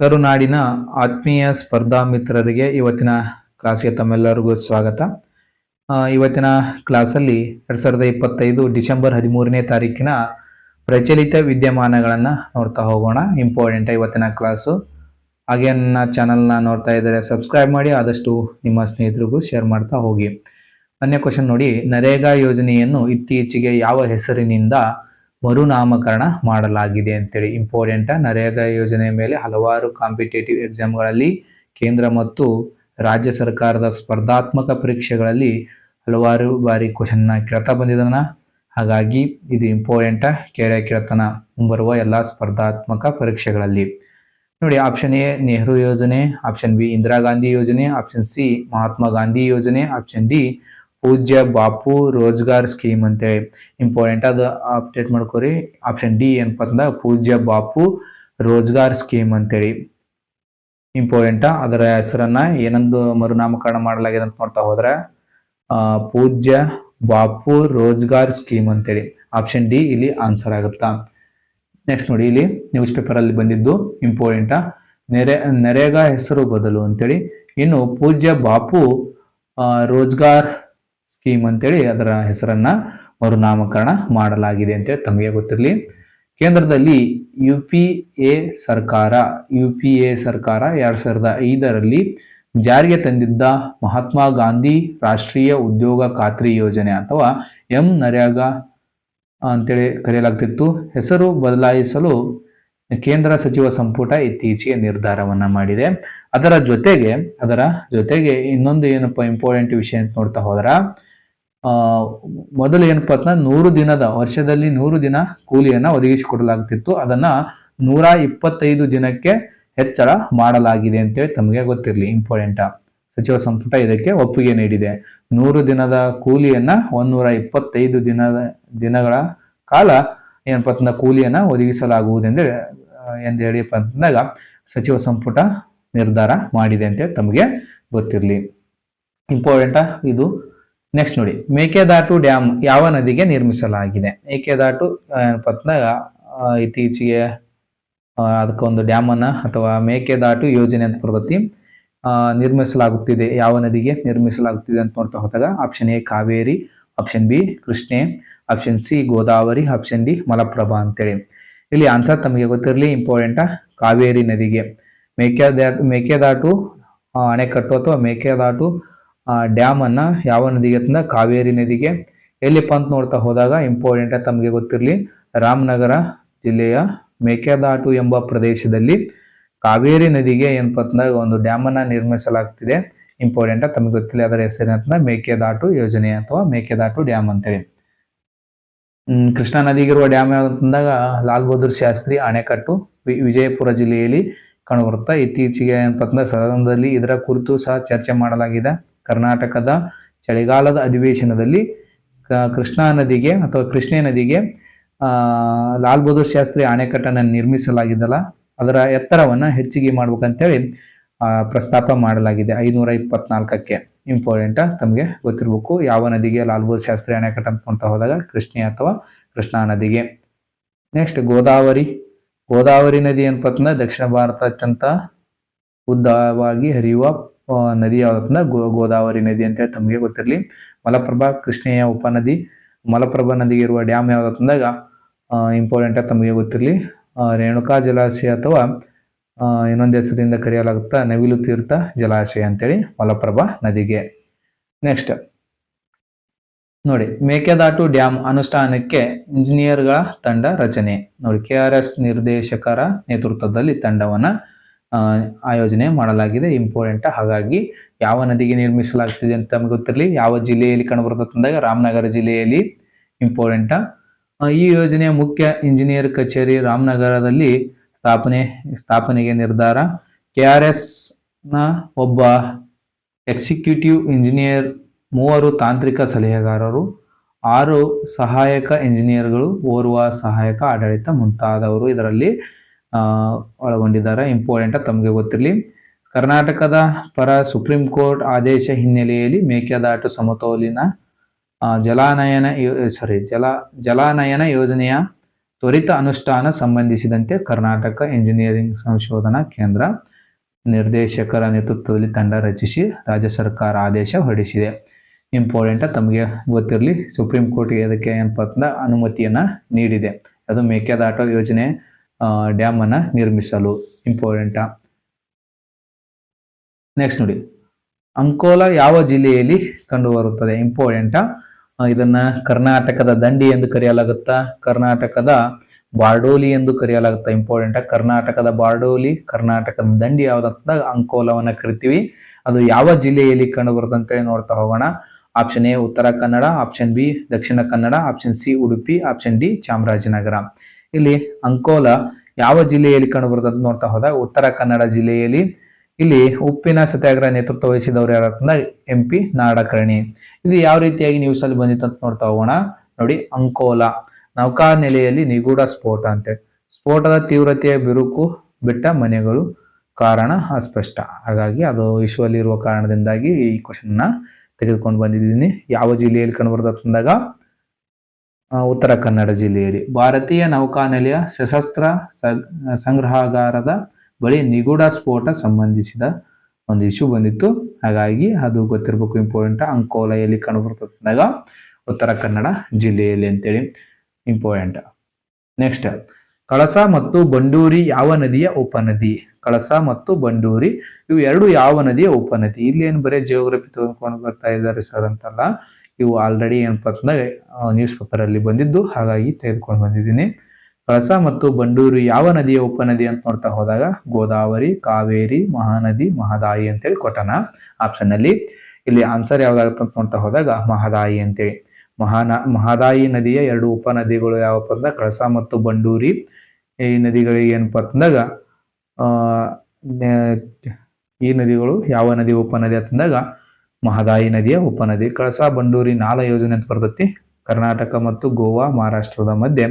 ಕರುನಾಡಿನ ಆತ್ಮೀಯ ಸ್ಪರ್ಧಾ ಮಿತ್ರರಿಗೆ ಇವತ್ತಿನ ಕ್ಲಾಸ್ಗೆ ತಮ್ಮೆಲ್ಲರಿಗೂ ಸ್ವಾಗತ. ಇವತ್ತಿನ ಕ್ಲಾಸಲ್ಲಿ 2025 ಡಿಸೆಂಬರ್ 13ನೇ ತಾರೀಕಿನ ಪ್ರಚಲಿತ ವಿದ್ಯಮಾನಗಳನ್ನು ನೋಡ್ತಾ ಹೋಗೋಣ. ಇಂಪಾರ್ಟೆಂಟ್ ಇವತ್ತಿನ ಕ್ಲಾಸು. ಹಾಗೆ ನನ್ನ ಚಾನಲ್ನ ನೋಡ್ತಾ ಇದ್ದರೆ ಸಬ್ಸ್ಕ್ರೈಬ್ ಮಾಡಿ, ಆದಷ್ಟು ನಿಮ್ಮ ಸ್ನೇಹಿತರಿಗೂ ಶೇರ್ ಮಾಡ್ತಾ ಹೋಗಿ. अन्य ಕ್ವಶನ್ ನೋಡಿ, ನರೇಗಾ ಯೋಜನೆಯನ್ನು ಇತ್ತೀಚೆಗೆ ಯಾವ ಹೆಸರಿನಿಂದ ಮರುನಾಮಕರಣ ಮಾಡಲಾಗಿದೆ ಅಂತೇಳಿ. ಇಂಪಾರ್ಟೆಂಟ್. ನರೇಗಾ ಯೋಜನೆ ಮೇಲೆ ಹಲವಾರು ಕಾಂಪಿಟೇಟಿವ್ ಎಕ್ಸಾಮ್ಗಳಲ್ಲಿ, ಕೇಂದ್ರ ಮತ್ತು ರಾಜ್ಯ ಸರ್ಕಾರದ ಸ್ಪರ್ಧಾತ್ಮಕ ಪರೀಕ್ಷೆಗಳಲ್ಲಿ ಹಲವಾರು ಬಾರಿ ಕ್ವಶನ್ನ ಕೇಳ್ತಾ ಬಂದಿದ್ದಾನ. ಹಾಗಾಗಿ ಇದು ಇಂಪಾರ್ಟೆಂಟ್, ಕೇಳ್ತಾನ ಮುಂಬರುವ ಎಲ್ಲ ಸ್ಪರ್ಧಾತ್ಮಕ ಪರೀಕ್ಷೆಗಳಲ್ಲಿ. ನೋಡಿ, ಆಪ್ಷನ್ ಎ ನೆಹರು ಯೋಜನೆ, ಆಪ್ಷನ್ ಬಿ ಇಂದಿರಾ ಗಾಂಧಿ ಯೋಜನೆ, ಆಪ್ಷನ್ ಸಿ ಮಹಾತ್ಮ ಗಾಂಧಿ ಯೋಜನೆ, ಆಪ್ಷನ್ ಡಿ ಪೂಜ್ಯ ಬಾಪು ರೋಜ್ಗಾರ್ ಸ್ಕೀಮ್ ಅಂತೇಳಿ. ಇಂಪಾರ್ಟೆಂಟ್, ಅದು ಅಪ್ಡೇಟ್ ಮಾಡ್ಕೋರಿ. ಆಪ್ಷನ್ ಡಿ ಏನಪ್ಪ ಅಂತಂದ ಪೂಜ್ಯ ಬಾಪು ರೋಜ್ಗಾರ್ ಸ್ಕೀಮ್ ಅಂತೇಳಿ. ಇಂಪಾರ್ಟೆಂಟ್. ಅದರ ಹೆಸರನ್ನ ಏನಂದು ಮರುನಾಮಕರಣ ಮಾಡಲಾಗಿದೆ ಅಂತ ನೋಡ್ತಾ ಹೋದ್ರೆ ಪೂಜ್ಯ ಬಾಪು ರೋಜ್ಗಾರ್ ಸ್ಕೀಮ್ ಅಂತೇಳಿ. ಆಪ್ಷನ್ ಡಿ ಇಲ್ಲಿ ಆನ್ಸರ್ ಆಗುತ್ತಾ. ನೆಕ್ಸ್ಟ್ ನೋಡಿ, ಇಲ್ಲಿ ನ್ಯೂಸ್ ಪೇಪರ್ ಅಲ್ಲಿ ಬಂದಿದ್ದು ಇಂಪಾರ್ಟೆಂಟ್. ನರೇಗಾ ಹೆಸರು ಬದಲು ಅಂತೇಳಿ. ಇನ್ನು ಪೂಜ್ಯ ಬಾಪು ರೋಜ್ಗಾರ್ ಸ್ಕೀಮ್ ಅಂತೇಳಿ ಅದರ ಹೆಸರನ್ನ ಮರುನಾಮಕರಣ ಮಾಡಲಾಗಿದೆ ಅಂತೇಳಿ ತಮಗೆ ಗೊತ್ತಿರಲಿ. ಕೇಂದ್ರದಲ್ಲಿ ಯುಪಿಎ ಸರ್ಕಾರ 2005ರಲ್ಲಿ ಜಾರಿಗೆ ತಂದಿದ್ದ ಮಹಾತ್ಮ ಗಾಂಧಿ ರಾಷ್ಟ್ರೀಯ ಉದ್ಯೋಗ ಖಾತ್ರಿ ಯೋಜನೆ ಅಥವಾ ನರೇಗಾ ಅಂತೇಳಿ ಕರೆಯಲಾಗ್ತಿತ್ತು. ಹೆಸರು ಬದಲಾಯಿಸಲು ಕೇಂದ್ರ ಸಚಿವ ಸಂಪುಟ ಇತ್ತೀಚೆಗೆ ನಿರ್ಧಾರವನ್ನ ಮಾಡಿದೆ. ಅದರ ಜೊತೆಗೆ ಇನ್ನೊಂದು ಏನಪ್ಪ ಇಂಪಾರ್ಟೆಂಟ್ ವಿಷಯ ಅಂತ ನೋಡ್ತಾ ಹೋದ್ರ, ಮೊದಲು ಏನಪ್ಪಾ ಅಂತ 100 ದಿನದ ವರ್ಷದಲ್ಲಿ 100 ದಿನ ಕೂಲಿಯನ್ನ ಒದಗಿಸಿಕೊಡಲಾಗ್ತಿತ್ತು. ಅದನ್ನ 125 ದಿನಕ್ಕೆ ಹೆಚ್ಚಳ ಮಾಡಲಾಗಿದೆ ಅಂತೇಳಿ ತಮಗೆ ಗೊತ್ತಿರಲಿ. ಇಂಪಾರ್ಟೆಂಟ್. ಸಚಿವ ಸಂಪುಟ ಇದಕ್ಕೆ ಒಪ್ಪಿಗೆ ನೀಡಿದೆ. 100 ದಿನದ ಕೂಲಿಯನ್ನ 125 ದಿನಗಳ ಕಾಲ ಏನಪ್ಪ ಅಂತಂದ ಕೂಲಿಯನ್ನ ಒದಗಿಸಲಾಗುವುದೆಂದು ಹೇಳಿಪ್ಪ ಅಂತಂದಾಗ ಸಚಿವ ಸಂಪುಟ ನಿರ್ಧಾರ ಮಾಡಿದೆ ಅಂತೇಳಿ ತಮಗೆ ಗೊತ್ತಿರಲಿ. ಇಂಪಾರ್ಟೆಂಟ್ ಇದು. ನೆಕ್ಸ್ಟ್ ನೋಡಿ, ಮೇಕೆದಾಟು ಡ್ಯಾಮ್ ಯಾವ ನದಿಗೆ ನಿರ್ಮಿಸಲಾಗಿದೆ? ಮೇಕೆದಾಟು ಏನಪ್ಪ ಅಂತಂದಾಗ ಇತ್ತೀಚೆಗೆ ಅದಕ್ಕೊಂದು ಡ್ಯಾಮ್ ಅನ್ನ ಅಥವಾ ಮೇಕೆದಾಟು ಯೋಜನೆ ಅಂತ ಬರ್ತೈತಿ, ನಿರ್ಮಿಸಲಾಗುತ್ತಿದೆ. ಯಾವ ನದಿಗೆ ನಿರ್ಮಿಸಲಾಗುತ್ತಿದೆ ಅಂತ ನೋಡ್ತಾ ಹೋದಾಗ option A Kaveri, option B Krishna, option C Godavari, option D Malaprabha ಅಂತೇಳಿ. ಇಲ್ಲಿ ಆನ್ಸರ್ ತಮಗೆ ಗೊತ್ತಿರಲಿ. ಇಂಪಾರ್ಟೆಂಟ್. ಕಾವೇರಿ ನದಿಗೆ ಮೇಕೆದಾಟು ಅಣೆಕಟ್ಟು ಅಥವಾ ಮೇಕೆದಾಟು ಡ್ಯಾಮ್ ಅನ್ನ ಯಾವ ನದಿಗೆ ಅಂತಂದ ಕಾವೇರಿ ನದಿಗೆ. ಎಲ್ಲಿಪ್ಪ ಅಂತ ನೋಡ್ತಾ ಹೋದಾಗ ಇಂಪಾರ್ಟೆಂಟ್ ತಮಗೆ ಗೊತ್ತಿರಲಿ, ರಾಮನಗರ ಜಿಲ್ಲೆಯ ಮೇಕೆದಾಟು ಎಂಬ ಪ್ರದೇಶದಲ್ಲಿ ಕಾವೇರಿ ನದಿಗೆ ಏನಪ್ಪ ಅಂತಂದಾಗ ಒಂದು ಡ್ಯಾಮ್ ಅನ್ನ ನಿರ್ಮಿಸಲಾಗ್ತಿದೆ. ಇಂಪಾರ್ಟೆಂಟ್ ತಮಗೆ ಗೊತ್ತಿಲ್ಲ ಅದರ ಹೆಸರಿನ ಮೇಕೆದಾಟು ಯೋಜನೆ ಅಥವಾ ಮೇಕೆದಾಟು ಡ್ಯಾಮ್ ಅಂತೇಳಿ. ಕೃಷ್ಣಾ ನದಿಗಿರುವ ಡ್ಯಾಮ್ ಯಾವ್ದಂದಾಗ ಲಾಲ್ ಬಹದ್ದೂರ್ ಶಾಸ್ತ್ರಿ ಅಣೆಕಟ್ಟು ವಿಜಯಪುರ ಜಿಲ್ಲೆಯಲ್ಲಿ ಕಂಡುಬರುತ್ತಾ. ಇತ್ತೀಚೆಗೆ ಏನಪ್ಪ ಅಂತಂದ್ರೆ ಸದನದಲ್ಲಿ ಇದರ ಕುರಿತು ಸಹ ಚರ್ಚೆ ಮಾಡಲಾಗಿದೆ. ಕರ್ನಾಟಕದ ಚಳಿಗಾಲದ ಅಧಿವೇಶನದಲ್ಲಿ ಕೃಷ್ಣಾ ನದಿಗೆ ಅಥವಾ ಕೃಷ್ಣೆ ನದಿಗೆ ಲಾಲ್ ಬಹದ್ದೂರ್ ಶಾಸ್ತ್ರಿ ಅಣೆಕಟ್ಟನ್ನು ನಿರ್ಮಿಸಲಾಗಿದ್ದಲ್ಲ, ಅದರ ಎತ್ತರವನ್ನ ಹೆಚ್ಚಿಗೆ ಮಾಡ್ಬೇಕಂತೇಳಿ ಪ್ರಸ್ತಾಪ ಮಾಡಲಾಗಿದೆ 524ಕ್ಕೆ. ಇಂಪಾರ್ಟೆಂಟ್ ತಮಗೆ ಗೊತ್ತಿರಬೇಕು. ಯಾವ ನದಿಗೆ ಲಾಲ್ ಬಹದ್ದೂರ್ ಶಾಸ್ತ್ರಿ ಅಣೆಕಟ್ಟು ಅಂತ ನೋಡ್ತಾ ಹೋದಾಗ ಕೃಷ್ಣೆ ಅಥವಾ ಕೃಷ್ಣಾ ನದಿಗೆ. ನೆಕ್ಸ್ಟ್ ಗೋದಾವರಿ ನದಿ ಏನಪ್ಪ ಅಂತಂದ್ರೆ ದಕ್ಷಿಣ ಭಾರತ ಅತ್ಯಂತ ಉದ್ದವಾಗಿ ಹರಿಯುವ ನದಿ ಯಾವ್ದನ್ನ ಗೋದಾವರಿ ನದಿ ಅಂತೇಳಿ ತಮಗೆ ಗೊತ್ತಿರಲಿ. ಮಲಪ್ರಭಾ ಕೃಷ್ಣೆಯ ಉಪನದಿ. ಮಲಪ್ರಭಾ ನದಿಗೆ ಇರುವ ಡ್ಯಾಮ್ ಯಾವ್ದಂದಾಗ ಇಂಪಾರ್ಟೆಂಟ್ ತಮಗೆ ಗೊತ್ತಿರಲಿ, ರೇಣುಕಾ ಜಲಾಶಯ ಅಥವಾ ಇನ್ನೊಂದು ಹೆಸರಿಂದ ಕರೆಯಲಾಗುತ್ತಾ ನವಿಲು ತೀರ್ಥ ಜಲಾಶಯ ಅಂತೇಳಿ ಮಲಪ್ರಭಾ ನದಿಗೆ. ನೆಕ್ಸ್ಟ್ ನೋಡಿ, ಮೇಕೆದಾಟು ಡ್ಯಾಮ್ ಅನುಷ್ಠಾನಕ್ಕೆ ಇಂಜಿನಿಯರ್ಗಳ ತಂಡ ರಚನೆ. ನೋಡಿ, KRS ನಿರ್ದೇಶಕರ ನೇತೃತ್ವದಲ್ಲಿ ತಂಡವನ್ನ ಆಯೋಜನೆ ಮಾಡಲಾಗಿದೆ. ಇಂಪಾರ್ಟೆಂಟ್. ಹಾಗಾಗಿ ಯಾವ ನದಿಗೆ ನಿರ್ಮಿಸಲಾಗ್ತಿದೆ ಅಂತ ನಮಗೆ ಗೊತ್ತಿರಲಿ. ಯಾವ ಜಿಲ್ಲೆಯಲ್ಲಿ ಕಂಡುಬರ್ತದೆ ಅಂದಾಗ ರಾಮನಗರ ಜಿಲ್ಲೆಯಲ್ಲಿ. ಇಂಪಾರ್ಟೆಂಟ್. ಈ ಯೋಜನೆಯ ಮುಖ್ಯ ಇಂಜಿನಿಯರ್ ಕಚೇರಿ ರಾಮನಗರದಲ್ಲಿ ಸ್ಥಾಪನೆಗೆ ನಿರ್ಧಾರ. KRS ನ ಒಬ್ಬ ಎಕ್ಸಿಕ್ಯೂಟಿವ್ ಇಂಜಿನಿಯರ್, 3 ತಾಂತ್ರಿಕ ಸಲಹೆಗಾರರು, 6 ಸಹಾಯಕ ಇಂಜಿನಿಯರ್ಗಳು, ಓರ್ವ ಸಹಾಯಕ ಆಡಳಿತ ಮುಂತಾದವರು ಇದರಲ್ಲಿ ಒಳಗೊಂಡಿದ್ದಾರೆ. ಇಂಪಾರ್ಟೆಂಟ್ ತಮಗೆ ಗೊತ್ತಿರಲಿ. ಕರ್ನಾಟಕದ ಪರ ಸುಪ್ರೀಂ ಕೋರ್ಟ್ ಆದೇಶ ಹಿನ್ನೆಲೆಯಲ್ಲಿ ಮೇಕೆದಾಟು ಸಮತೋಲಿತ ಜಲಾನಯನ ಯೋಜನೆಯ ತ್ವರಿತ ಅನುಷ್ಠಾನ ಸಂಬಂಧಿಸಿದಂತೆ ಕರ್ನಾಟಕ ಎಂಜಿನಿಯರಿಂಗ್ ಸಂಶೋಧನಾ ಕೇಂದ್ರ ನಿರ್ದೇಶಕರ ನೇತೃತ್ವದಲ್ಲಿ ತಂಡ ರಚಿಸಿ ರಾಜ್ಯ ಸರ್ಕಾರ ಆದೇಶ ಹೊರಡಿಸಿದೆ. ಇಂಪಾರ್ಟೆಂಟ್, ತಮಗೆ ಗೊತ್ತಿರಲಿ, ಸುಪ್ರೀಂ ಕೋರ್ಟ್ ಇದಕ್ಕೆ ಏನಪ್ಪ ಅಂತ ಅನುಮತಿಯನ್ನು ನೀಡಿದೆ. ಅದು ಮೇಕೆದಾಟು ಯೋಜನೆ ಡ್ಯಾಮ್ ಅನ್ನು ನಿರ್ಮಿಸಲು. ಇಂಪಾರ್ಟೆಂಟ್. ನೆಕ್ಸ್ಟ್ ನೋಡಿ, ಅಂಕೋಲಾ ಯಾವ ಜಿಲ್ಲೆಯಲ್ಲಿ ಕಂಡುಬರುತ್ತದೆ? ಇಂಪಾರ್ಟೆಂಟ್. ಇದನ್ನ ಕರ್ನಾಟಕದ ದಂಡಿ ಎಂದು ಕರೆಯಲಾಗುತ್ತಾ, ಕರ್ನಾಟಕದ ಬಾರ್ಡೋಲಿ ಎಂದು ಕರೆಯಲಾಗುತ್ತಾ. ಇಂಪಾರ್ಟೆಂಟ್. ಕರ್ನಾಟಕದ ಬಾರ್ಡೋಲಿ, ಕರ್ನಾಟಕದ ದಂಡಿ ಯಾವ್ದಂತ ಅಂಕೋಲವನ್ನ ಕರಿತೀವಿ. ಅದು ಯಾವ ಜಿಲ್ಲೆಯಲ್ಲಿ ಕಂಡು ಬರುತ್ತೆ ಅಂತೇಳಿ ನೋಡ್ತಾ ಹೋಗೋಣ. Option A Uttara Kannada, option B Dakshina Kannada, option C Udupi, option D Chamarajanagar. ಇಲ್ಲಿ ಅಂಕೋಲಾ ಯಾವ ಜಿಲ್ಲೆಯಲ್ಲಿ ಕಂಡು ಬರುತ್ತೆ ಅಂತ ನೋಡ್ತಾ ಹೋದಾಗ ಉತ್ತರ ಕನ್ನಡ ಜಿಲ್ಲೆಯಲ್ಲಿ. ಇಲ್ಲಿ ಉಪ್ಪಿನ ಸತ್ಯಾಗ್ರಹ ನೇತೃತ್ವ ವಹಿಸಿದವರು ಯಾರಂದ್ರೆ MP ನಾಡಕರ್ಣಿ. ಇದು ಯಾವ ರೀತಿಯಾಗಿ ನ್ಯೂಸ್ ಅಲ್ಲಿ ಬಂದಿತ್ತು ಅಂತ ನೋಡ್ತಾ ಹೋಗೋಣ. ನೋಡಿ, ಅಂಕೋಲಾ ನೌಕಾನೆಲೆಯಲ್ಲಿ ನಿಗೂಢ ಸ್ಫೋಟ ಅಂತೆ. ಸ್ಫೋಟದ ತೀವ್ರತೆಯ ಬಿರುಕು, ಬಿಟ್ಟ ಮನೆಗಳು, ಕಾರಣ ಅಸ್ಪಷ್ಟ. ಹಾಗಾಗಿ ಅದು ವಿಶ್ವದಲ್ಲಿ ಇರುವ ಕಾರಣದಿಂದಾಗಿ ಈ ಕ್ವಶನ್ ತೆಗೆದುಕೊಂಡು ಬಂದಿದ್ದೀನಿ. ಯಾವ ಜಿಲ್ಲೆಯಲ್ಲಿ ಕಂಡುಬರ್ತದೆ ಅಂದಾಗ ಉತ್ತರ ಕನ್ನಡ ಜಿಲ್ಲೆಯಲ್ಲಿ. ಭಾರತೀಯ ನೌಕಾನೆಲೆಯ ಸಶಸ್ತ್ರ ಸಂಗ್ರಹಾಗಾರದ ಬಳಿ ನಿಗೂಢ ಸ್ಫೋಟ ಸಂಬಂಧಿಸಿದ ಒಂದು ಇಶ್ಯೂ ಬಂದಿತ್ತು. ಹಾಗಾಗಿ ಅದು ಗೊತ್ತಿರಬೇಕು. ಇಂಪಾರ್ಟೆಂಟ್. ಅಂಕೋಲಾ ಎಲ್ಲಿ ಕಂಡುಬರ್ತದೆ ಅಂದಾಗ ಉತ್ತರ ಕನ್ನಡ ಜಿಲ್ಲೆಯಲ್ಲಿ ಅಂತೇಳಿ. ಇಂಪಾರ್ಟೆಂಟ್. ನೆಕ್ಸ್ಟ್, ಕಳಸ ಮತ್ತು ಬಂಡೂರಿ ಯಾವ ನದಿಯ ಉಪನದಿ? ಕಳಸ ಮತ್ತು ಬಂಡೂರಿ ಇವು ಎರಡು ಯಾವ ನದಿಯ ಉಪನದಿ? ಇಲ್ಲಿ ಏನು ಬರೀ ಜಿಯೋಗ್ರಫಿ ತೆಗೆದುಕೊಂಡು ಬರ್ತಾ ಇದ್ದಾರೆ ಸರ್ ಅಂತಲ್ಲ, ಇವು ಆಲ್ರೆಡಿ ಏನಪ್ಪ ಅಂತಂದ್ರೆ ನ್ಯೂಸ್ ಪೇಪರ್ ಅಲ್ಲಿ ಬಂದಿದ್ದು, ಹಾಗಾಗಿ ತೆಗೆದುಕೊಂಡು ಬಂದಿದ್ದೀನಿ. ಕಳಸ ಮತ್ತು ಬಂಡೂರಿ ಯಾವ ನದಿಯ ಉಪನದಿ ಅಂತ ನೋಡ್ತಾ ಹೋದಾಗ ಗೋದಾವರಿ, ಕಾವೇರಿ, ಮಹಾನದಿ, ಮಹದಾಯಿ ಅಂತೇಳಿ ಕೊಟ್ಟನ ಆಪ್ಷನ್ ಅಲ್ಲಿ. ಇಲ್ಲಿ ಆನ್ಸರ್ ಯಾವ್ದಾಗುತ್ತೆ ಅಂತ ನೋಡ್ತಾ ಹೋದಾಗ ಮಹದಾಯಿ ಅಂತೇಳಿ. ಮಹದಾಯಿ ನದಿಯ ಎರಡು ಉಪನದಿಗಳು ಯಾವಪ್ಪ ಅಂದಾಗ ಕಳಸ ಮತ್ತು ಬಂಡೂರಿ. ಈ ನದಿಗಳಿಗೆ ಏನಪ್ಪ ಅಂತಂದಾಗ ಈ ನದಿಗಳು ಯಾವ ನದಿ ಉಪನದಿ ಅಂತಂದಾಗ ಮಹದಾಯಿ ನದಿಯ ಉಪನದಿ. ಕಳಸ ಬಂಡೂರಿ ನಾಲಾ ಯೋಜನೆ ಅಂತ ಬರ್ತೈತಿ. ಕರ್ನಾಟಕ ಮತ್ತು ಗೋವಾ, ಮಹಾರಾಷ್ಟ್ರದ ಮಧ್ಯೆ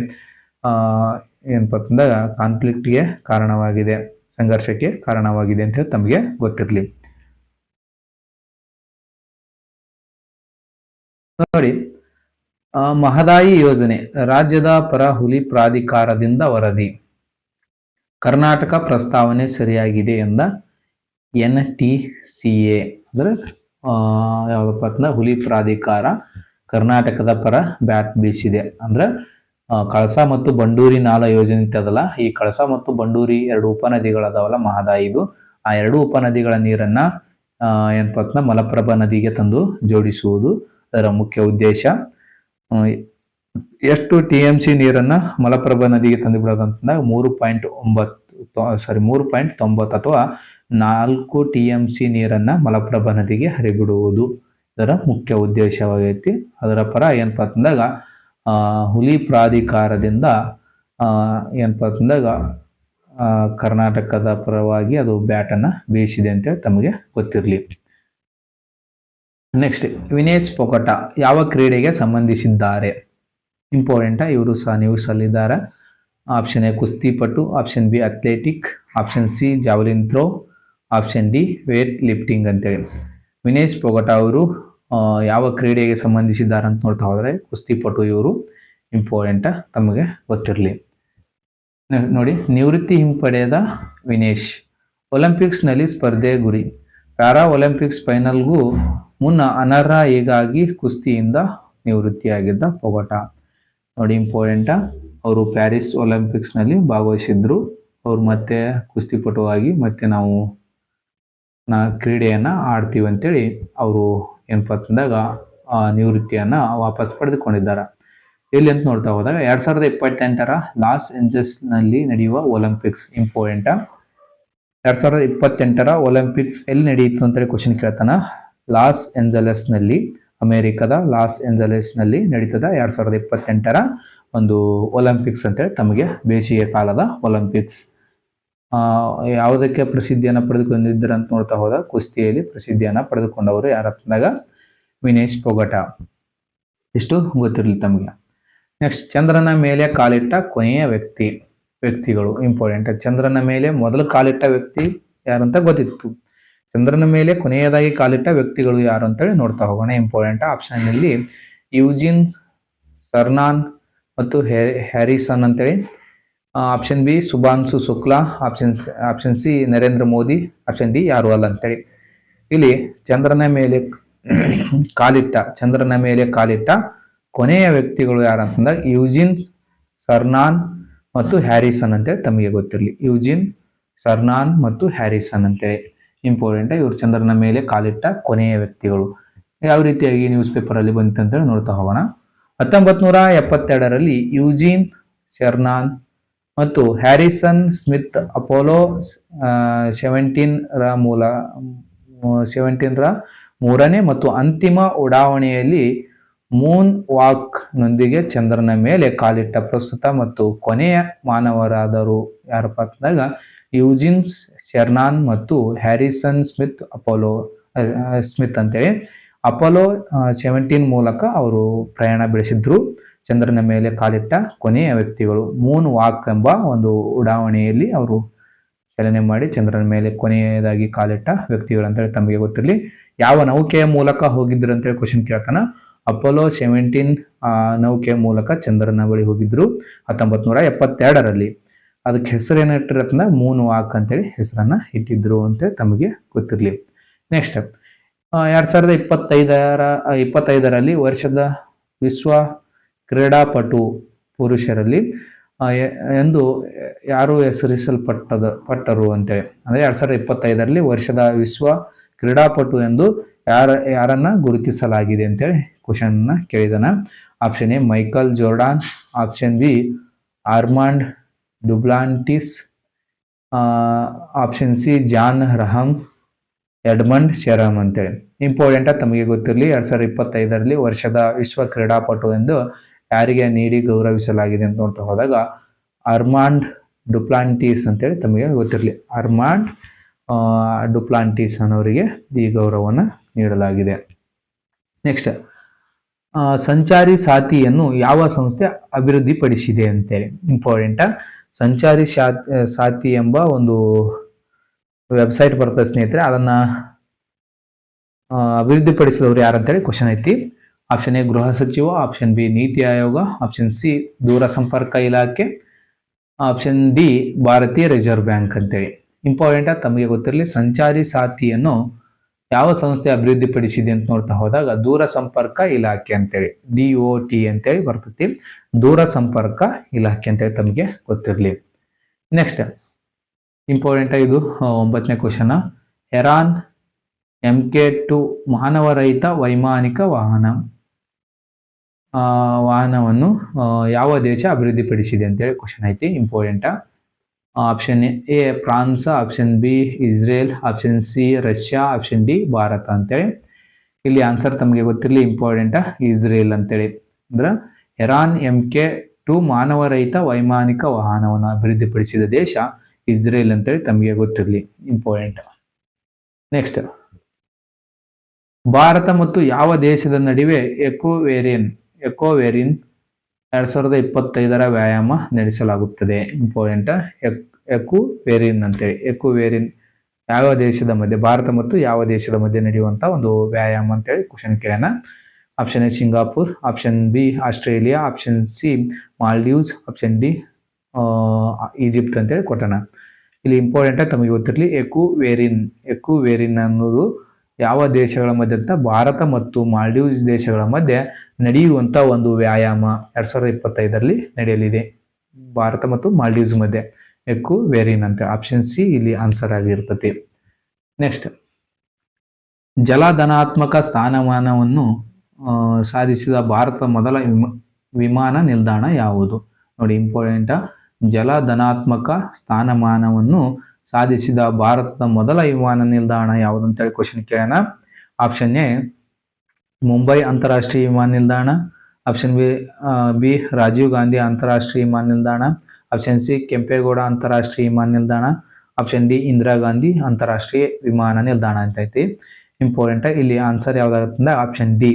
ಏನಪ್ಪ ಅಂತಂದಾಗ ಕಾನ್ಫ್ಲಿಕ್ಟ್ಗೆ ಕಾರಣವಾಗಿದೆ, ಸಂಘರ್ಷಕ್ಕೆ ಕಾರಣವಾಗಿದೆ ಅಂತ ಹೇಳಿ ತಮಗೆ ಗೊತ್ತಿರಲಿ. ನೋಡಿ, ಮಹದಾಯಿ ಯೋಜನೆ ರಾಜ್ಯದ ಪರ ಹುಲಿ ಪ್ರಾಧಿಕಾರದಿಂದ ವರದಿ. ಕರ್ನಾಟಕ ಪ್ರಸ್ತಾವನೆ ಸರಿಯಾಗಿದೆ ಎಂದ NTCA ಅಂದ್ರೆ ಯಾವ್ದಪ್ಪ ಅಂತಂದ್ರೆ ಹುಲಿ ಪ್ರಾಧಿಕಾರ ಕರ್ನಾಟಕದ ಪರ ಬ್ಯಾಟ್ ಬೀಸಿದೆ. ಅಂದ್ರೆ ಕಳಸ ಮತ್ತು ಬಂಡೂರಿ ನಾಲಾ ಯೋಜನೆ ಇರ್ತದಲ್ಲ, ಈ ಕಳಸ ಮತ್ತು ಬಂಡೂರಿ ಎರಡು ಉಪನದಿಗಳದಾವಲ್ಲ ಮಹದಾಯಿದು, ಆ ಎರಡು ಉಪನದಿಗಳ ನೀರನ್ನ ಏನಪ್ಪ ಅಂತಂದ್ರೆ ಮಲಪ್ರಭಾ ನದಿಗೆ ತಂದು ಜೋಡಿಸುವುದು ಅದರ ಮುಖ್ಯ ಉದ್ದೇಶ. ಎಷ್ಟು TMC ನೀರನ್ನ ಮಲಪ್ರಭಾ ನದಿಗೆ ತಂದು ಬಿಡೋದಂತಂದಾಗ 3.90 ಅಥವಾ 4 TMC ನೀರನ್ನ ಮಲಪ್ರಭಾ ನದಿಗೆ ಹರಿಬಿಡುವುದು ಇದರ ಮುಖ್ಯ ಉದ್ದೇಶವಾಗೈತಿ. ಅದರ ಪರ ಏನಪ್ಪಾ ಅಂತಂದಾಗ ಹುಲಿ ಪ್ರಾಧಿಕಾರದಿಂದ ಏನಪ್ಪಾ ಅಂತಂದಾಗ ಕರ್ನಾಟಕದ ಪರವಾಗಿ ಅದು ಬ್ಯಾಟನ್ನ ಬೀಸಿದೆ ಅಂತೇಳಿ ತಮಗೆ ಗೊತ್ತಿರಲಿ. ನೆಕ್ಸ್ಟ್, ವಿನೇಶ್ ಪೊಗಟ ಯಾವ ಕ್ರೀಡೆಗೆ ಸಂಬಂಧಿಸಿದ್ದಾರೆ? ಇಂಪಾರ್ಟೆಂಟ್. ಇವರು ಸಹ ನ್ಯೂಸ್ ಅಲ್ಲಿದ್ದಾರೆ. ಆಪ್ಷನ್ ಎ ಕುಸ್ತಿಪಟು, option B athletic, option C javelin throw, option D weight lifting ಅಂತೇಳಿ. ವಿನೇಶ್ ಪೊಗಟ ಅವರು ಯಾವ ಕ್ರೀಡೆಗೆ ಸಂಬಂಧಿಸಿದ್ದಾರೆ ಅಂತ ನೋಡ್ತಾ ಹೋದರೆ ಕುಸ್ತಿಪಟು ಇವರು. ಇಂಪಾರ್ಟೆಂಟ್, ತಮಗೆ ಗೊತ್ತಿರಲಿ. ನೋಡಿ, ನಿವೃತ್ತಿ ಹಿಂಪಡೆದ ವಿನೇಶ್ ಒಲಿಂಪಿಕ್ಸ್ನಲ್ಲಿ ಸ್ಪರ್ಧೆ ಗುರಿ. ಪ್ಯಾರಾ ಒಲಿಂಪಿಕ್ಸ್ ಫೈನಲ್ಗೂ ಮುನ್ನ ಅನರ್ಹ ಹೀಗಾಗಿ ಕುಸ್ತಿಯಿಂದ ನಿವೃತ್ತಿಯಾಗಿದ್ದ ಪೊಗಟ. ನೋಡಿ, ಇಂಪಾರ್ಟೆಂಟ್. ಅವರು ಪ್ಯಾರಿಸ್ ಒಲಿಂಪಿಕ್ಸ್ನಲ್ಲಿ ಭಾಗವಹಿಸಿದ್ರು. ಅವರು ಮತ್ತೆ ಕುಸ್ತಿಪಟುವಾಗಿ ಮತ್ತೆ ನಾವು ಕ್ರೀಡೆಯನ್ನು ಆಡ್ತೀವಿ ಅಂತೇಳಿ ಅವರು ಏನಪ್ಪ ಅಂತಂದಾಗ ನಿವೃತ್ತಿಯನ್ನು ವಾಪಸ್ ಪಡೆದುಕೊಂಡಿದ್ದಾರೆ. ಎಲ್ಲಿ ಅಂತ ನೋಡ್ತಾ ಹೋದಾಗ 2028 ಲಾಸ್ ಏಂಜಲ್ಸ್ನಲ್ಲಿ ನಡೆಯುವ ಒಲಿಂಪಿಕ್ಸ್. ಇಂಪಾರ್ಟೆಂಟ್. 2028 ಒಲಿಂಪಿಕ್ಸ್ ಎಲ್ಲಿ ನಡೆಯಿತು ಅಂತೇಳಿ ಕ್ವಶನ್ ಕೇಳ್ತಾನ. ಲಾಸ್ ಏಂಜಲಸ್ನಲ್ಲಿ, ಅಮೆರಿಕದ ಲಾಸ್ ಏಂಜಲಸ್ನಲ್ಲಿ ನಡೀತದ 2028 ಒಂದು ಒಲಿಂಪಿಕ್ಸ್ ಅಂತೇಳಿ ತಮಗೆ ಬೇಸಿಗೆ ಕಾಲದ ಒಲಿಂಪಿಕ್ಸ್. ಯಾವುದಕ್ಕೆ ಪ್ರಸಿದ್ಧಿಯನ್ನು ಪಡೆದುಕೊಂಡಿದ್ದಾರೆ ಅಂತ ನೋಡ್ತಾ ಹೋದಾಗ ಕುಸ್ತಿಯಲ್ಲಿ ಪ್ರಸಿದ್ಧಿಯನ್ನು ಪಡೆದುಕೊಂಡವರು ಯಾರಂದಾಗ ವಿನೇಶ್ ಪೊಗಟ. ಇಷ್ಟು ಗೊತ್ತಿರಲಿ ತಮಗೆ. ನೆಕ್ಸ್ಟ್, ಚಂದ್ರನ ಮೇಲೆ ಕಾಲಿಟ್ಟ ಕೊನೆಯ ವ್ಯಕ್ತಿಗಳು. ಇಂಪಾರ್ಟೆಂಟ್. ಚಂದ್ರನ ಮೇಲೆ ಮೊದಲು ಕಾಲಿಟ್ಟ ವ್ಯಕ್ತಿ ಯಾರಂತ ಗೊತ್ತಿತ್ತು. ಚಂದ್ರನ ಮೇಲೆ ಕೊನೆಯದಾಗಿ ಕಾಲಿಟ್ಟ ವ್ಯಕ್ತಿಗಳು ಯಾರು ಅಂತೇಳಿ ನೋಡ್ತಾ ಹೋಗೋಣ. ಇಂಪಾರ್ಟೆಂಟ್. ಆಪ್ಷನ್ ಅಲ್ಲಿ ಯೂಜಿನ್, ಸರ್ನಾನ್ ಮತ್ತು ಹ್ಯಾರಿಸನ್ ಅಂತೇಳಿ. Option B Shubhanshu Shukla, option C Narendra Modi, option D ಯಾರು ಅಲ್ಲ ಅಂತೇಳಿ. ಇಲ್ಲಿ ಚಂದ್ರನ ಮೇಲೆ ಕಾಲಿಟ್ಟ ಕೊನೆಯ ವ್ಯಕ್ತಿಗಳು ಯಾರಂತಂದ್ರೆ ಯೂಜಿನ್ ಸರ್ನಾನ್ ಮತ್ತು ಹ್ಯಾರಿಸನ್ ಅಂತೇಳಿ ತಮಗೆ ಗೊತ್ತಿರಲಿ. ಯೂಜಿನ್ ಸರ್ನಾನ್ ಮತ್ತು ಹ್ಯಾರಿಸನ್ ಅಂತೇಳಿ ಇಂಪಾರ್ಟೆಂಟ್. ಇವರು ಚಂದ್ರನ ಮೇಲೆ ಕಾಲಿಟ್ಟ ಕೊನೆಯ ವ್ಯಕ್ತಿಗಳು. ಯಾವ ರೀತಿಯಾಗಿ ನ್ಯೂಸ್ ಪೇಪರ್ ಅಲ್ಲಿ ಬಂತು ಅಂತೇಳಿ ನೋಡ್ತಾ ಹೋಗೋಣ. 1972ರಲ್ಲಿ ಯೂಜಿನ್ ಶೆರ್ನಾನ್ ಮತ್ತು ಹ್ಯಾರಿಸನ್ ಸ್ಮಿತ್ ಅಪೋಲೋ 17 ರ ಮೂರನೇ ಮತ್ತು ಅಂತಿಮ ಉಡಾವಣೆಯಲ್ಲಿ ಮೂನ್ ವಾಕ್ ನೊಂದಿಗೆ ಚಂದ್ರನ ಮೇಲೆ ಕಾಲಿಟ್ಟ ಪ್ರಸ್ತುತ ಮತ್ತು ಕೊನೆಯ ಮಾನವರಾದರು ಯಾರಪ್ಪ ಅಂದಾಗ ಯೂಜಿನ್ ಶೆರ್ನಾನ್ ಮತ್ತು ಹ್ಯಾರಿಸನ್ ಸ್ಮಿತ್ ಅಂತೇಳಿ. ಅಪೋಲೋ 17 ಮೂಲಕ ಅವರು ಪ್ರಯಾಣ ಬೆಳೆಸಿದ್ರು. ಚಂದ್ರನ ಮೇಲೆ ಕಾಲಿಟ್ಟ ಕೊನೆಯ ವ್ಯಕ್ತಿಗಳು ಮೂನ್ ವಾಕ್ ಎಂಬ ಒಂದು ಉಡಾವಣೆಯಲ್ಲಿ ಅವರು ಚಲನೆ ಮಾಡಿ ಚಂದ್ರನ ಮೇಲೆ ಕೊನೆಯದಾಗಿ ಕಾಲಿಟ್ಟ ವ್ಯಕ್ತಿಗಳು ಅಂತೇಳಿ ತಮಗೆ ಗೊತ್ತಿರಲಿ. ಯಾವ ನೌಕೆಯ ಮೂಲಕ ಹೋಗಿದ್ರು ಅಂತೇಳಿ ಕ್ವಶನ್ ಕೇಳ್ತಾನ. ಅಪೋಲೋ 17 ನೌಕೆಯ ಮೂಲಕ ಚಂದ್ರನ ಬಳಿ ಹೋಗಿದ್ರು 1972ರಲ್ಲಿ. ಅದಕ್ಕೆ ಹೆಸರು ಏನಿಟ್ಟಿರತ್ತಂದ್ರೆ ಮೂನ್ ವಾಕ್ ಅಂತೇಳಿ ಹೆಸರನ್ನ ಇಟ್ಟಿದ್ರು ಅಂತೇಳಿ ತಮಗೆ ಗೊತ್ತಿರಲಿ. ನೆಕ್ಸ್ಟ್ 2025ರಲ್ಲಿ ವರ್ಷದ ವಿಶ್ವ ಕ್ರೀಡಾಪಟು ಪುರುಷರಲ್ಲಿ ಎಂದು ಯಾರು ಹೆಸರಿಸಲ್ಪಟ್ಟರು ಅಂತೇಳಿ. ಅಂದ್ರೆ 2025ರಲ್ಲಿ ವರ್ಷದ ವಿಶ್ವ ಕ್ರೀಡಾಪಟು ಎಂದು ಯಾರನ್ನ ಗುರುತಿಸಲಾಗಿದೆ ಅಂತೇಳಿ ಕ್ವಶನ್ ಕೇಳಿದಾನ. Option A Michael Jordan, option B Armand Duplantis, option C Jon Rahm, Edmund ಶೆರಮ್ ಅಂತೇಳಿ. ಇಂಪಾರ್ಟೆಂಟ್ ತಮಗೆ ಗೊತ್ತಿರಲಿ. 2025ರಲ್ಲಿ ವರ್ಷದ ವಿಶ್ವ ಕ್ರೀಡಾಪಟು ಎಂದು ಯಾರಿಗೆ ನೀಡಿ ಗೌರವಿಸಲಾಗಿದೆ ಅಂತ ನೋಡ್ತಾ ಹೋದಾಗ ಆರ್ಮಾಂಡ್ ಡುಪ್ಲಾಂಟಿಸ್ ಅಂತೇಳಿ ತಮಗೆ ಗೊತ್ತಿರಲಿ. ಆರ್ಮಾಂಡ್ ಡುಪ್ಲಾಂಟಿಸ್ ಅನ್ನೋರಿಗೆ ಈ ಗೌರವವನ್ನು ನೀಡಲಾಗಿದೆ. ನೆಕ್ಸ್ಟ್ ಸಂಚಾರಿ ಸಾತಿಯನ್ನು ಯಾವ ಸಂಸ್ಥೆ ಅಭಿವೃದ್ಧಿಪಡಿಸಿದೆ ಅಂತೇಳಿ ಇಂಪಾರ್ಟೆಂಟ್. ಸಂಚಾರಿ ಸಾತಿ ಎಂಬ ಒಂದು ವೆಬ್ಸೈಟ್ ಬರ್ತದೆ ಸ್ನೇಹಿತರೆ. ಅದನ್ನ ಅಭಿವೃದ್ಧಿಪಡಿಸಿದವರು ಯಾರಂತೇಳಿ ಕ್ವಶನ್ ಐತಿ. ಆಪ್ಷನ್ ಎ ಗೃಹ ಸಚಿವ, option B NITI Aayog, option C ದೂರ ಸಂಪರ್ಕ ಇಲಾಖೆ, ಆಪ್ಷನ್ ಡಿ ಭಾರತೀಯ ರಿಸರ್ವ್ ಬ್ಯಾಂಕ್ ಅಂತೇಳಿ. ಇಂಪಾರ್ಟೆಂಟ್ ತಮಗೆ ಗೊತ್ತಿರಲಿ. ಸಂಚಾರಿ ಸಾತಿಯನ್ನು ಯಾವ ಸಂಸ್ಥೆ ಅಭಿವೃದ್ಧಿಪಡಿಸಿದೆ ಅಂತ ನೋಡ್ತಾ ಹೋದಾಗ ದೂರ ಸಂಪರ್ಕ ಇಲಾಖೆ ಅಂತೇಳಿ DOT ಅಂತೇಳಿ ಬರ್ತೈತಿ. ದೂರ ಸಂಪರ್ಕ ಇಲಾಖೆ ಅಂತೇಳಿ ತಮಗೆ ಗೊತ್ತಿರಲಿ. ನೆಕ್ಸ್ಟ್ ಇಂಪಾರ್ಟೆಂಟ್ ಇದು 9ನೇ ಕ್ವಶನ್. ಹೆರಾನ್ MK2 ಮಾನವರಹಿತ ವೈಮಾನಿಕ ವಾಹನವನ್ನು ಯಾವ ದೇಶ ಅಭಿವೃದ್ಧಿಪಡಿಸಿದೆ ಅಂತೇಳಿ ಕ್ವಶನ್ ಐತಿ. Important. Option A France, option B Israel, option C Russia, option D Bharat ಅಂತೇಳಿ. ಇಲ್ಲಿ ಆನ್ಸರ್ ತಮಗೆ ಗೊತ್ತಿರಲಿ. ಇಂಪಾರ್ಟೆಂಟ್ ಇಸ್ರೇಲ್ ಅಂತೇಳಿ. ಅಂದ್ರೆ ಹೆರಾನ್ MK2 ಮಾನವರಹಿತ ವೈಮಾನಿಕ ವಾಹನವನ್ನು ಅಭಿವೃದ್ಧಿಪಡಿಸಿದ ದೇಶ ಇಸ್ರೇಲ್ ಅಂತೇಳಿ ತಮಗೆ ಗೊತ್ತಿರಲಿ. ಇಂಪಾರ್ಟೆಂಟ್. ನೆಕ್ಸ್ಟ್ ಭಾರತ ಮತ್ತು ಯಾವ ದೇಶದ ನಡುವೆ ಎಕೋವೇರಿನ್ 2025ರ ವ್ಯಾಯಾಮ ನಡೆಸಲಾಗುತ್ತದೆ. ಇಂಪಾರ್ಟೆಂಟ್. ಎಕೋವೇರಿನ್ ಅಂತೇಳಿ. ಎಕೋವೇರಿನ್ ಯಾವ ದೇಶದ ಮಧ್ಯೆ, ಭಾರತ ಮತ್ತು ಯಾವ ದೇಶದ ಮಧ್ಯೆ ನಡೆಯುವಂತ ಒಂದು ವ್ಯಾಯಾಮ ಅಂತೇಳಿ ಕ್ವಶನ್ ಕೇಳೋಣ. Option A Singapore, option B Australia, option C Maldives, option D Egypt ಅಂತೇಳಿ ಕೊಟ್ಟಣ. ಇಲ್ಲಿ ಇಂಪಾರ್ಟೆಂಟ್ ತಮಗೆ ಗೊತ್ತಿರಲಿ. ಎಕೋವೇರಿನ್ ಅನ್ನೋದು ಯಾವ ದೇಶಗಳ ಮಧ್ಯೆ ಅಂತ ಭಾರತ ಮತ್ತು ಮಾಲ್ಡೀವ್ಸ್ ದೇಶಗಳ ಮಧ್ಯೆ ನಡೆಯುವಂತ ಒಂದು ವ್ಯಾಯಾಮ 2025ರಲ್ಲಿ ನಡೆಯಲಿದೆ. ಭಾರತ ಮತ್ತು ಮಾಲ್ಡೀವ್ಸ್ ಮಧ್ಯೆ ಎಕೋವೇರಿನ್ ಅಂತ. ಆಪ್ಷನ್ ಸಿ ಇಲ್ಲಿ ಆನ್ಸರ್ ಆಗಿರ್ತದೆ. ನೆಕ್ಸ್ಟ್ ಜಲಧನಾತ್ಮಕ ಸ್ಥಾನಮಾನವನ್ನು ಸಾಧಿಸಿದ ಭಾರತದ ಮೊದಲ ವಿಮಾನ ನಿಲ್ದಾಣ ಯಾವುದು? ನೋಡಿ ಇಂಪಾರ್ಟೆಂಟ್. ಜಲಧನಾತ್ಮಕ ಸ್ಥಾನಮಾನವನ್ನು ಸಾಧಿಸಿದ ಭಾರತದ ಮೊದಲ ವಿಮಾನ ನಿಲ್ದಾಣ ಯಾವುದು ಅಂತೇಳಿ ಕ್ವಶನ್ ಕೇಳೋಣ. ಆಪ್ಷನ್ ಎ ಮುಂಬೈ ಅಂತಾರಾಷ್ಟ್ರೀಯ ವಿಮಾನ ನಿಲ್ದಾಣ, ಆಪ್ಷನ್ ಬಿ ರಾಜೀವ್ ಗಾಂಧಿ ಅಂತಾರಾಷ್ಟ್ರೀಯ ವಿಮಾನ ನಿಲ್ದಾಣ, ಆಪ್ಷನ್ ಸಿ ಕೆಂಪೇಗೌಡ ಅಂತಾರಾಷ್ಟ್ರೀಯ ವಿಮಾನ ನಿಲ್ದಾಣ, ಆಪ್ಷನ್ ಡಿ ಇಂದಿರಾ ಗಾಂಧಿ ಅಂತಾರಾಷ್ಟ್ರೀಯ ವಿಮಾನ ನಿಲ್ದಾಣ ಅಂತ ಐತಿ. ಇಂಪಾರ್ಟೆಂಟ್. ಇಲ್ಲಿ ಆನ್ಸರ್ ಯಾವ್ದಾಗುತ್ತೆ ಆಪ್ಷನ್ ಡಿ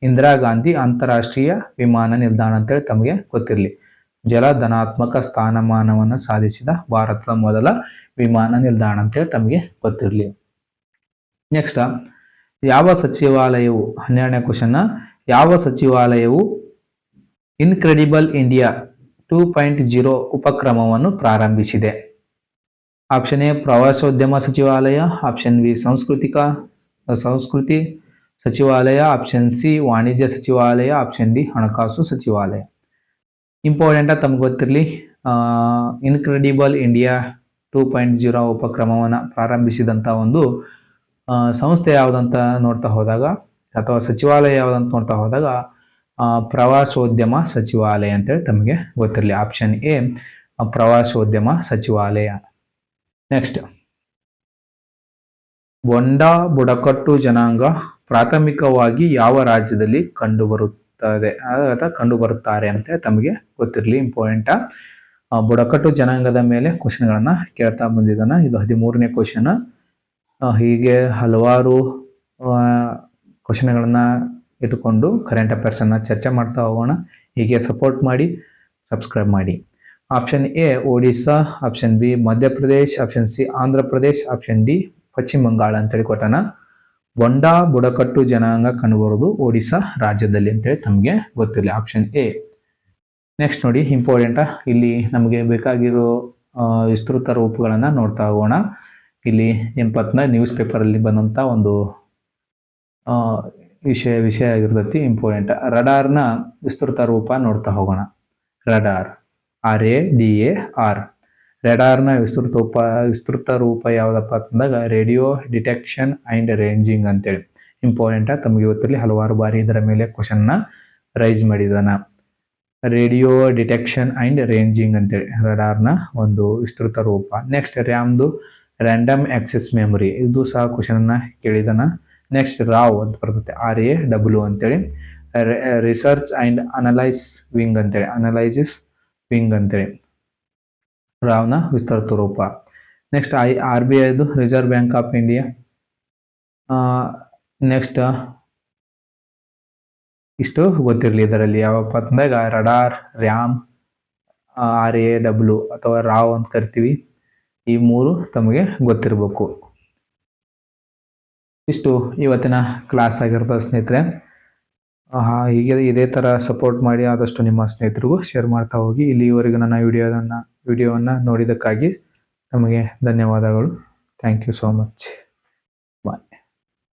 ಇಂದಿರಾ ಗಾಂಧಿ ಅಂತಾರಾಷ್ಟ್ರೀಯ ವಿಮಾನ ನಿಲ್ದಾಣ ಅಂತೇಳಿ ತಮಗೆ ಗೊತ್ತಿರಲಿ. ಜಲಧನಾತ್ಮಕ ಸ್ಥಾನಮಾನವನ್ನು ಸಾಧಿಸಿದ ಭಾರತದ ಮೊದಲ ವಿಮಾನ ನಿಲ್ದಾಣ ಅಂತೇಳಿ ತಮಗೆ ಗೊತ್ತಿರಲಿ. ನೆಕ್ಸ್ಟ್ ಯಾವ ಸಚಿವಾಲಯವು 12ನೇ ಕ್ವಶನ್. ಯಾವ ಸಚಿವಾಲಯವು ಇನ್ಕ್ರೆಡಿಬಲ್ ಇಂಡಿಯಾ 2.0 ಉಪಕ್ರಮವನ್ನು ಪ್ರಾರಂಭಿಸಿದೆ? ಆಪ್ಷನ್ ಎ ಪ್ರವಾಸೋದ್ಯಮ ಸಚಿವಾಲಯ, ಆಪ್ಷನ್ ಬಿ ಸಂಸ್ಕೃತಿ ಸಚಿವಾಲಯ, ಆಪ್ಷನ್ ಸಿ ವಾಣಿಜ್ಯ ಸಚಿವಾಲಯ, ಆಪ್ಷನ್ ಡಿ ಹಣಕಾಸು ಸಚಿವಾಲಯ. ಇಂಪಾರ್ಟೆಂಟ್ ತಮ್ಗೆ ಗೊತ್ತಿರಲಿ, ಇನ್ಕ್ರೆಡಿಬಲ್ ಇಂಡಿಯಾ 2.0 ಉಪಕ್ರಮವನ್ನು ಪ್ರಾರಂಭಿಸಿದಂಥ ಒಂದು ಸಂಸ್ಥೆ ಯಾವುದಂತ ನೋಡ್ತಾ ಹೋದಾಗ ಅಥವಾ ಸಚಿವಾಲಯ ಯಾವುದಂತ ನೋಡ್ತಾ ಹೋದಾಗ ಪ್ರವಾಸೋದ್ಯಮ ಸಚಿವಾಲಯ ಅಂತೇಳಿ ತಮಗೆ ಗೊತ್ತಿರಲಿ. ಆಪ್ಷನ್ ಎ ಪ್ರವಾಸೋದ್ಯಮ ಸಚಿವಾಲಯ. ನೆಕ್ಸ್ಟ್, ಬೊಂಡಾ ಬುಡಕಟ್ಟು ಜನಾಂಗ ಪ್ರಾಥಮಿಕವಾಗಿ ಯಾವ ರಾಜ್ಯದಲ್ಲಿ ಕಂಡುಬರುತ್ತಾರೆ ಅಂತ ತಮಗೆ ಗೊತ್ತಿರಲಿ. ಇಂಪಾರ್ಟೆಂಟ್. ಬುಡಕಟ್ಟು ಜನಾಂಗದ ಮೇಲೆ ಕ್ವಶನ್ಗಳನ್ನ ಕೇಳ್ತಾ ಬಂದಿದ್ದಾನ. ಇದು 13ನೇ ಕ್ವಶನ್. ಹೀಗೆ ಹಲವಾರು ಕ್ವಶನ್ಗಳನ್ನ ಇಟ್ಟುಕೊಂಡು ಕರೆಂಟ್ ಅಫೇರ್ಸ್ ಅನ್ನ ಚರ್ಚೆ ಮಾಡ್ತಾ ಹೋಗೋಣ. ಹೀಗೆ ಸಪೋರ್ಟ್ ಮಾಡಿ, ಸಬ್ಸ್ಕ್ರೈಬ್ ಮಾಡಿ. Option A Odisha, option B Madhya Pradesh, option C Andhra Pradesh, option D ಪಶ್ಚಿಮ ಬಂಗಾಳ ಅಂತೇಳಿ ಕೊಟ್ಟಾನ. ಬೊಂಡಾ ಬುಡಕಟ್ಟು ಜನಾಂಗ ಕಂಡುಬರುವುದು ಒಡಿಸ್ಸಾ ರಾಜ್ಯದಲ್ಲಿ ಅಂತೇಳಿ ತಮಗೆ ಗೊತ್ತಿರಲಿ. Option A. ನೆಕ್ಸ್ಟ್ ನೋಡಿ, ಇಂಪಾರ್ಟೆಂಟ್. ಇಲ್ಲಿ ನಮಗೆ ಬೇಕಾಗಿರೋ ವಿಸ್ತೃತ ರೂಪಗಳನ್ನ ನೋಡ್ತಾ ಹೋಗೋಣ. ಇಲ್ಲಿ ಏನಪ್ಪಾ ನ್ಯೂಸ್ ಪೇಪರಲ್ಲಿ ಬಂದಂತ ಒಂದು ವಿಷಯ ಆಗಿರ್ತೈತಿ. ಇಂಪಾರ್ಟೆಂಟ್. ರಡಾರ್ನ ವಿಸ್ತೃತ ರೂಪ ನೋಡ್ತಾ ಹೋಗೋಣ. Radar, RADAR. ರೆಡಾರ್ನ ವಿಸ್ತೃತ ರೂಪ ಯಾವುದಪ್ಪ ಅಂತಂದಾಗ ರೇಡಿಯೋ ಡಿಟೆಕ್ಷನ್ ಅಂಡ್ ರೇಂಜಿಂಗ್ ಅಂತೇಳಿ. ಇಂಪಾರ್ಟೆಂಟ್. ತಮಗೆ ಗೊತ್ತಿರಲಿ, ಹಲವಾರು ಬಾರಿ ಇದರ ಮೇಲೆ ಕ್ವಶನ್ನ ರೈಸ್ ಮಾಡಿದಾನ. ರೇಡಿಯೋ ಡಿಟೆಕ್ಷನ್ ಅಂಡ್ ರೇಂಜಿಂಗ್ ಅಂತೇಳಿ ರಡಾರ್ನ ಒಂದು ವಿಸ್ತೃತ ರೂಪ. ನೆಕ್ಸ್ಟ್, ರ್ಯಾಂಡಮ್ ಆಕ್ಸೆಸ್ ಮೆಮೊರಿ, ಇದು ಸಹ ಕ್ವಶನ್ ಕೇಳಿದಾನ. ನೆಕ್ಸ್ಟ್, ರಾವ್ ಅಂತ ಬರ್ತದೆ, RAW ಅಂತೇಳಿ. ರಿಸರ್ಚ್ ಅಂಡ್ ಅನಲೈಸಿಸ್ ವಿಂಗ್ ಅಂತೇಳಿ ರಾವ್ನ ವಿಸ್ತೃತ ರೂಪ. Next, RBI reserve bank of India. Next, ಇಷ್ಟು ಗೊತ್ತಿರಲಿ. ಇದರಲ್ಲಿ ಯಾವಪ್ಪ ಅಂತಂದಾಗ ರಡಾರ್, ರ್ಯಾಮ್, RAW ಅಥವಾ ರಾವ್ ಅಂತ ಕರಿತೀವಿ. ಈ ಮೂರು ತಮಗೆ ಗೊತ್ತಿರಬೇಕು. ಇಷ್ಟು ಇವತ್ತಿನ ಕ್ಲಾಸ್ ಆಗಿರ್ತದೆ ಸ್ನೇಹಿತರೆ. ಹೀಗೆ ಇದೇ ಥರ ಸಪೋರ್ಟ್ ಮಾಡಿ ಆದಷ್ಟು ನಿಮ್ಮ ಸ್ನೇಹಿತರಿಗೂ ಶೇರ್ ಮಾಡ್ತಾ ಹೋಗಿ. ಇಲ್ಲಿವರೆಗೂ ನನ್ನ ವಿಡಿಯೋವನ್ನು ನೋಡಿದ್ದಕ್ಕಾಗಿ ನಮಗೆ ಧನ್ಯವಾದಗಳು. Thank you so much.